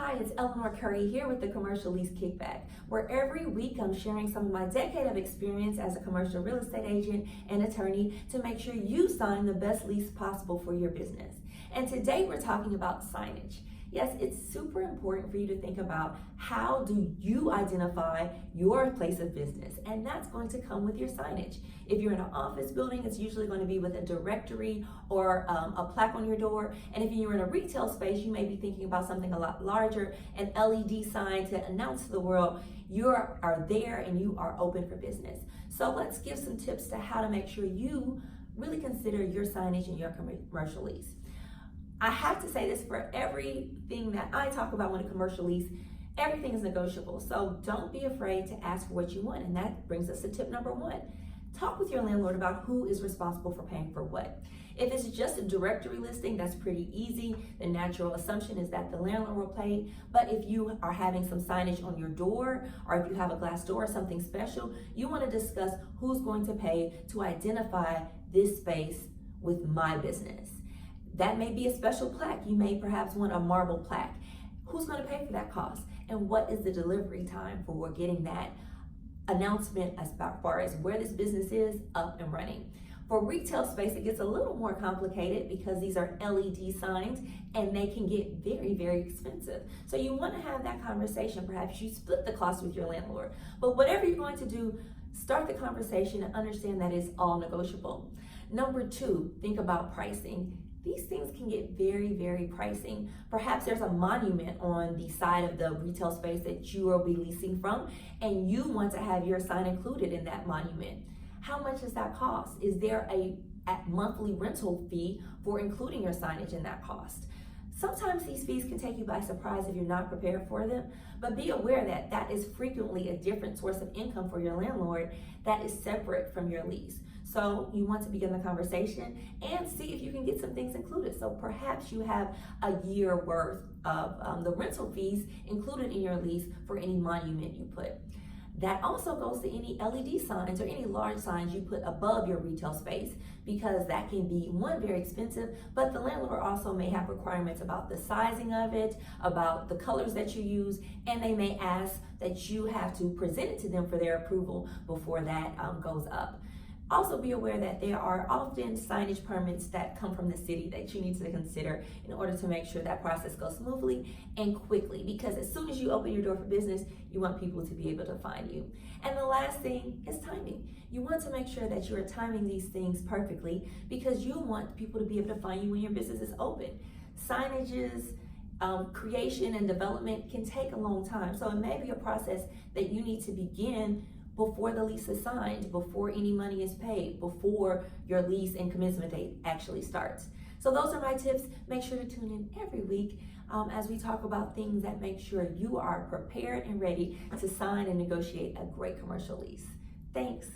Hi, it's Eleanor Curry here with the Commercial Lease Kickback, where every week I'm sharing some of my decade of experience as a commercial real estate agent and attorney to make sure you sign the best lease possible for your business. And today we're talking about signage. Yes, it's super important for you to think about how do you identify your place of business, and that's going to come with your signage. If you're in an office building, it's usually going to be with a directory or a plaque on your door, and if you're in a retail space, you may be thinking about something a lot larger, an LED sign to announce to the world you are there and you are open for business. So let's give some tips to how to make sure you really consider your signage in your commercial lease. I have to say this for everything that I talk about when a commercial lease, everything is negotiable. So don't be afraid to ask for what you want. And that brings us to tip number one. Talk with your landlord about who is responsible for paying for what. If it's just a directory listing, that's pretty easy. The natural assumption is that the landlord will pay. But if you are having some signage on your door, or if you have a glass door or something special, you want to discuss who's going to pay to identify this space with my business. That may be a special plaque. You may perhaps want a marble plaque. Who's going to pay for that cost? And what is the delivery time for getting that announcement as far as where this business is up and running? For retail space, it gets a little more complicated because these are LED signs and they can get very, very expensive. So you want to have that conversation. Perhaps you split the cost with your landlord. But whatever you're going to do, start the conversation and understand that it's all negotiable. Number two, think about pricing. These things can get very, very pricing. Perhaps there's a monument on the side of the retail space that you will be leasing from, and you want to have your sign included in that monument. How much does that cost? Is there a monthly rental fee for including your signage in that cost? Sometimes these fees can take you by surprise if you're not prepared for them, but be aware that that is frequently a different source of income for your landlord that is separate from your lease. So you want to begin the conversation and see if you can get some things included. So perhaps you have a year worth of the rental fees included in your lease for any monument you put. That also goes to any LED signs or any large signs you put above your retail space, because that can be, one, very expensive, but the landlord also may have requirements about the sizing of it, about the colors that you use, and they may ask that you have to present it to them for their approval before that goes up. Also be aware that there are often signage permits that come from the city that you need to consider in order to make sure that process goes smoothly and quickly, because as soon as you open your door for business, you want people to be able to find you. And the last thing is timing. You want to make sure that you are timing these things perfectly, because you want people to be able to find you when your business is open. Signages, creation and development can take a long time. So it may be a process that you need to begin before the lease is signed, before any money is paid, before your lease and commencement date actually starts. So those are my tips. Make sure to tune in every week as we talk about things that make sure you are prepared and ready to sign and negotiate a great commercial lease. Thanks.